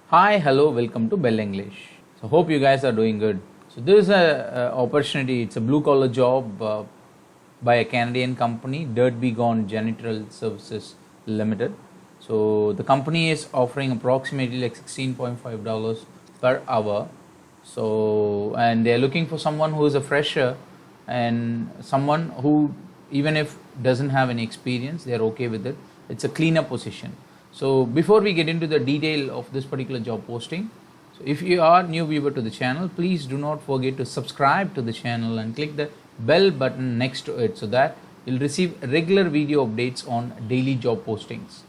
Hi, hello, welcome to BEL English. So hope you guys are doing good. So this is a opportunity. It's a blue collar job by a Canadian company, Dirt Be Gone Janitorial Services Limited. So the company is offering approximately like $16.5 per hour. So and they're looking for someone who is a fresher and someone who even if doesn't have any experience, they're okay with it. It's a cleaner position. So before we get into the detail of this particular job posting, so if you are new viewer to the channel, please do not forget to subscribe to the channel and click the bell button next to it so that you'll receive regular video updates on daily job postings.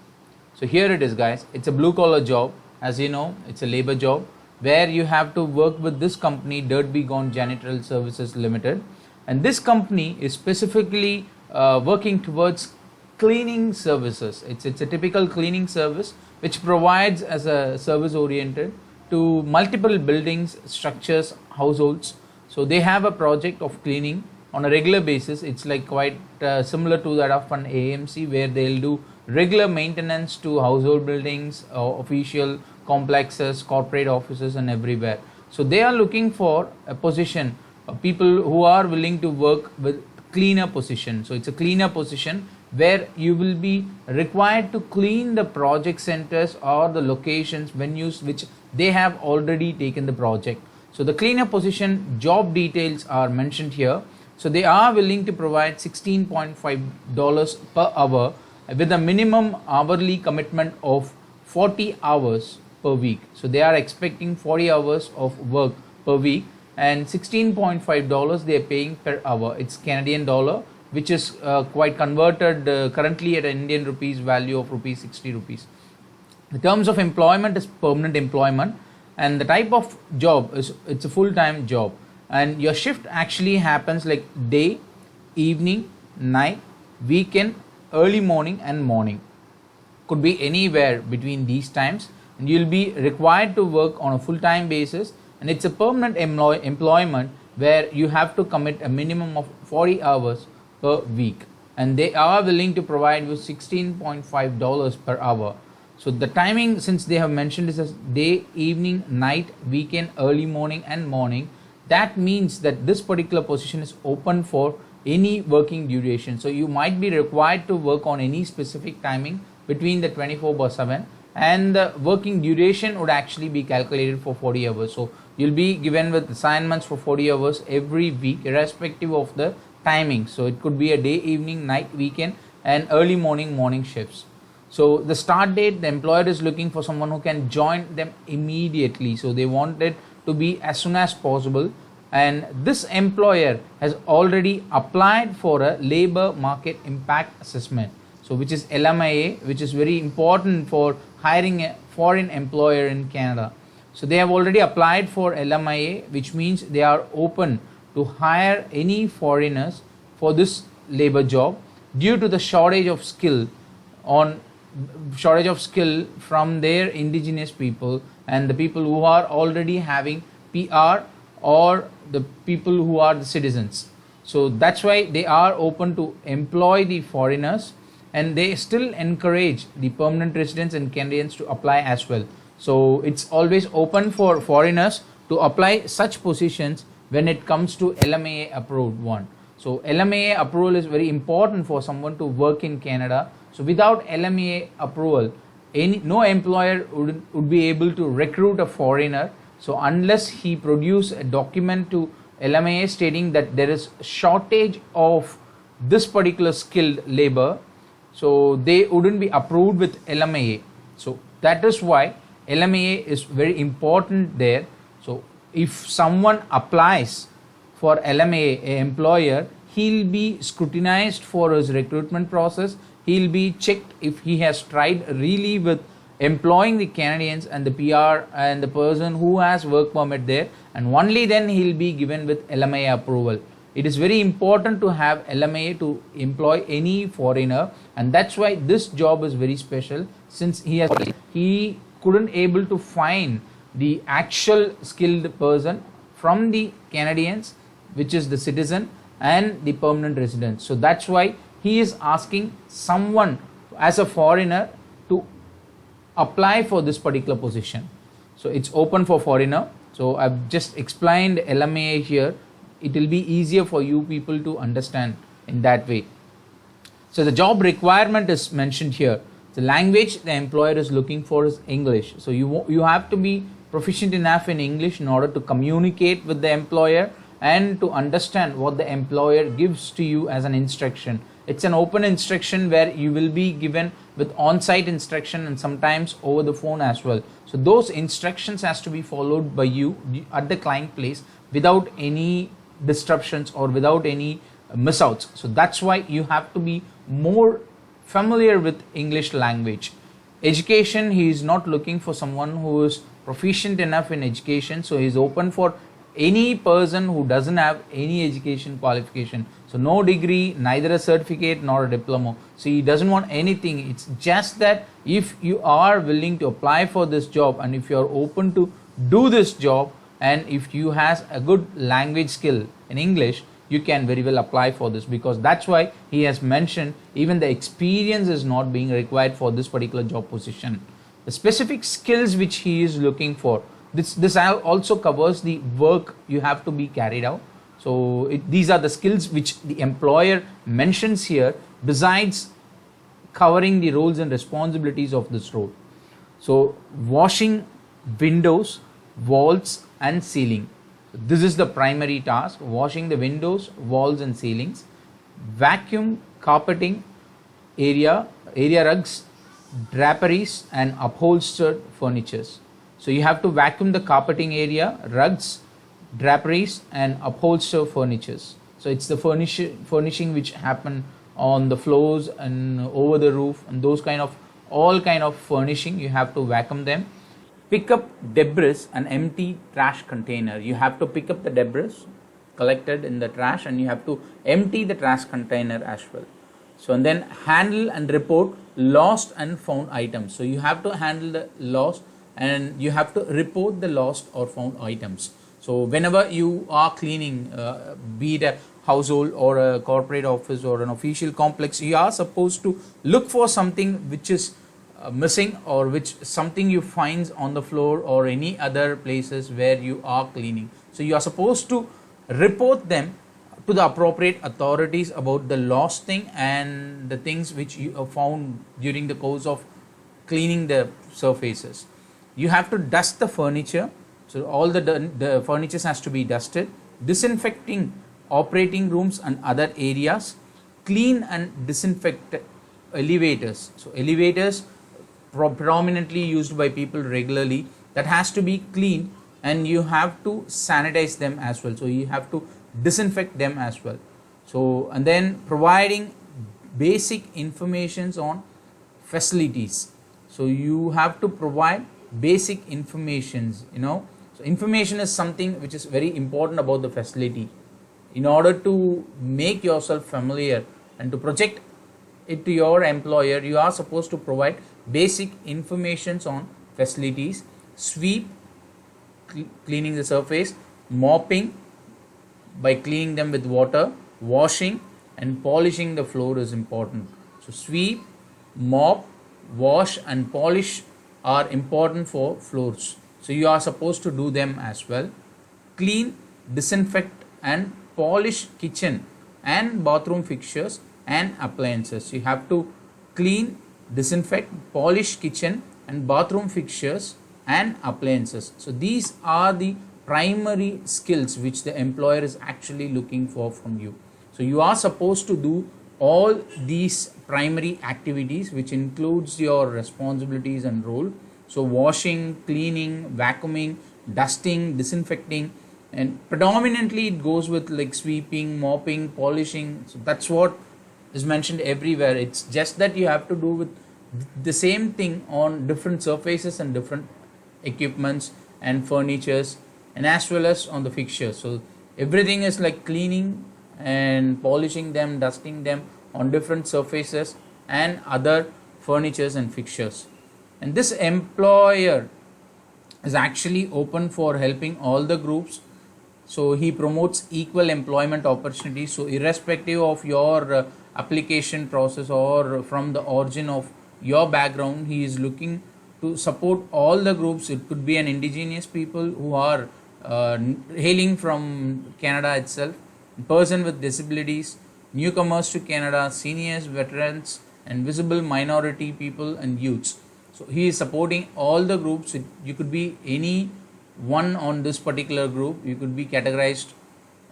So here it is, guys. It's a blue collar job. As you know, it's a labor job where you have to work with this company, Dirt Be Gone Janitorial Services Limited. And this company is specifically working towards cleaning services. It's a typical cleaning service which provides as a service oriented to multiple buildings, structures, households. So they have a project of cleaning on a regular basis. It's like quite similar to that of an AMC where they'll do regular maintenance to household buildings, official complexes, corporate offices and everywhere. So they are looking for a position, people who are willing to work with cleaner position. So it's a cleaner position where you will be required to clean the project centers or the locations, venues which they have already taken the project. So the cleaner position job details are mentioned here. So they are willing to provide $16.5 per hour with a minimum hourly commitment of 40 hours per week. So they are expecting 40 hours of work per week and $16.5 they are paying per hour. It's Canadian dollar, which is quite converted currently at an Indian rupees value of rupees 60 rupees. The terms of employment is permanent employment, and the type of job is it's a full-time job, and your shift actually happens like day, evening, night, weekend, early morning and morning. Could be anywhere between these times, and you'll be required to work on a full-time basis, and it's a permanent employment where you have to commit a minimum of 40 hours per week, and they are willing to provide you $16.5 per hour. So the timing, since they have mentioned, is as day, evening, night, weekend, early morning and morning. That means that this particular position is open for any working duration. So you might be required to work on any specific timing between the 24/7, and the working duration would actually be calculated for 40 hours. So you'll be given with assignments for 40 hours every week irrespective of the timing. So it could be a day, evening, night, weekend and early morning shifts. So the start date, the employer is looking for someone who can join them immediately. So they want it to be as soon as possible, and this employer has already applied for a labor market impact assessment, so which is LMIA, which is very important for hiring a foreign employer in Canada. So they have already applied for LMIA, which means they are open to hire any foreigners for this labor job due to the shortage of skill from their indigenous people and the people who are already having PR or the people who are the citizens. So that's why they are open to employ the foreigners, and they still encourage the permanent residents and Canadians to apply as well. So it's always open for foreigners to apply such positions when it comes to LMA approved one. So LMA approval is very important for someone to work in Canada. So without LMA approval, no employer would be able to recruit a foreigner. So unless he produce a document to LMA stating that there is shortage of this particular skilled labor, so they wouldn't be approved with LMA. So that is why LMA is very important there. So if someone applies for LMA, a employer, he'll be scrutinized for his recruitment process. He'll be checked if he has tried really with employing the Canadians and the PR and the person who has work permit there, and only then he'll be given with LMA approval. It is very important to have LMA to employ any foreigner, and that's why this job is very special, since he couldn't able to find the actual skilled person from the Canadians, which is the citizen and the permanent resident. So that's why he is asking someone as a foreigner to apply for this particular position. So it's open for foreigner. So I've just explained LMA here. It will be easier for you people to understand in that way. So the job requirement is mentioned here. The language the employer is looking for is English. So you have to be proficient enough in English in order to communicate with the employer and to understand what the employer gives to you as an instruction. It's an open instruction where you will be given with on-site instruction and sometimes over the phone as well. So those instructions has to be followed by you at the client place without any disruptions or without any miss outs. So that's why you have to be more familiar with English language. Education, he is not looking for someone who is proficient enough in education, so he is open for any person who doesn't have any education qualification. So no degree, neither a certificate nor a diploma. So he doesn't want anything. It's just that if you are willing to apply for this job and if you are open to do this job and if you has a good language skill in English, you can very well apply for this, because that's why he has mentioned even the experience is not being required for this particular job position. The specific skills which he is looking for, this also covers the work you have to be carried out. So these are the skills which the employer mentions here, besides covering the roles and responsibilities of this role. So washing windows, walls and ceiling. So this is the primary task: washing the windows, walls and ceilings. Vacuum, carpeting, area rugs, draperies and upholstered furnitures. So you have to vacuum the carpeting area, rugs, draperies and upholstered furnitures. So it's the furnishing which happen on the floors and over the roof, and those all kind of furnishing, you have to vacuum them. Pick up debris and empty trash container. You have to pick up the debris collected in the trash and you have to empty the trash container as well. So and then handle and report lost and found items. So you have to handle the lost and you have to report the lost or found items. So whenever you are cleaning, be it a household or a corporate office or an official complex, you are supposed to look for something which is missing or which something you find on the floor or any other places where you are cleaning. So you are supposed to report them to the appropriate authorities about the lost thing and the things which you have found during the course of cleaning the surfaces. You have to dust the furniture. So all the furniture has to be dusted. Disinfecting operating rooms and other areas. Clean and disinfect elevators. So elevators predominantly used by people regularly, that has to be cleaned and you have to sanitize them as well. So you have to disinfect them as well. So and then providing basic informations on facilities. So you have to provide basic informations, So information is something which is very important about the facility. In order to make yourself familiar and to project it to your employer, you are supposed to provide basic informations on facilities. Sweep, cleaning the surface. Mopping, by cleaning them with water. Washing and polishing the floor is important. So sweep, mop, wash and polish are important for floors. So you are supposed to do them as well. Clean, disinfect and polish kitchen and bathroom fixtures and appliances. You have to clean, disinfect, polish kitchen and bathroom fixtures and appliances. So these are the primary skills which the employer is actually looking for from you. So you are supposed to do all these primary activities, which includes your responsibilities and role. So washing, cleaning, vacuuming, dusting, disinfecting, and predominantly it goes with like sweeping, mopping, polishing. So that's what is mentioned everywhere. It's just that you have to do with the same thing on different surfaces and different equipments and furnitures, and as well as on the fixtures. So everything is like cleaning and polishing them, dusting them on different surfaces and other furnitures and fixtures. And this employer is actually open for helping all the groups. So he promotes equal employment opportunities. So irrespective of your application process or from the origin of your background, he is looking to support all the groups. It could be an indigenous people who are hailing from Canada itself, person with disabilities, newcomers to Canada, seniors, veterans, and visible minority people and youths. So he is supporting all the groups. You could be any one on this particular group. You could be categorized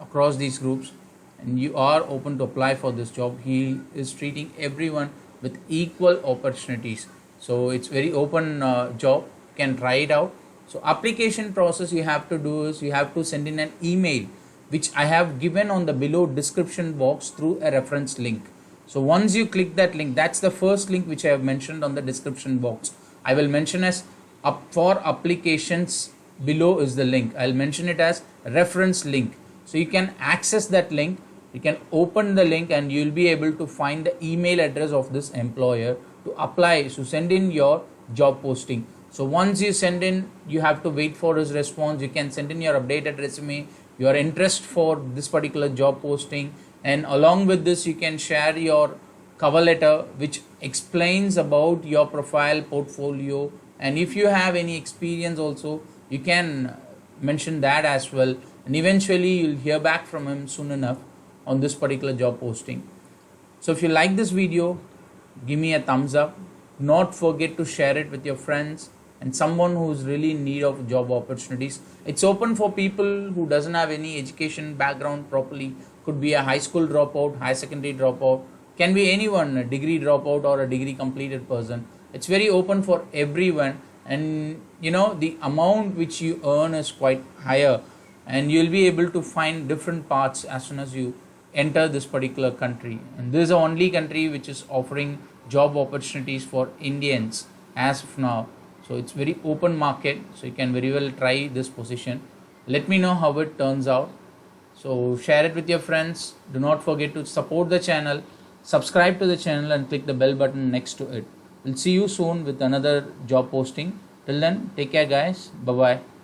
across these groups, and you are open to apply for this job. He is treating everyone with equal opportunities. So it's very open job. You can try it out. So application process you have to do is you have to send in an email, which I have given on the below description box through a reference link. So once you click that link, that's the first link which I have mentioned on the description box. I will mention as up for applications, below is the link. I'll mention it as reference link. So you can access that link, you can open the link, and you'll be able to find the email address of this employer to apply, to send in your job posting. So once you send in, you have to wait for his response. You can send in your updated resume, your interest for this particular job posting, and along with this you can share your cover letter which explains about your profile, portfolio, and if you have any experience also you can mention that as well, and eventually you'll hear back from him soon enough on this particular job posting. So if you like this video, give me a thumbs up. Not forget to share it with your friends and someone who is really in need of job opportunities. It's open for people who doesn't have any education background properly. Could be a high school dropout, high secondary dropout, can be anyone, a degree dropout or a degree completed person. It's very open for everyone, and the amount which you earn is quite higher, and you'll be able to find different paths as soon as you enter this particular country. And this is the only country which is offering job opportunities for Indians as of now. So it's very open market, so you can very well try this position. Let me know how it turns out. So share it with your friends. Do not forget to support the channel, subscribe to the channel, and click the bell button next to it. We'll see you soon with another job posting. Till then, take care guys. Bye bye.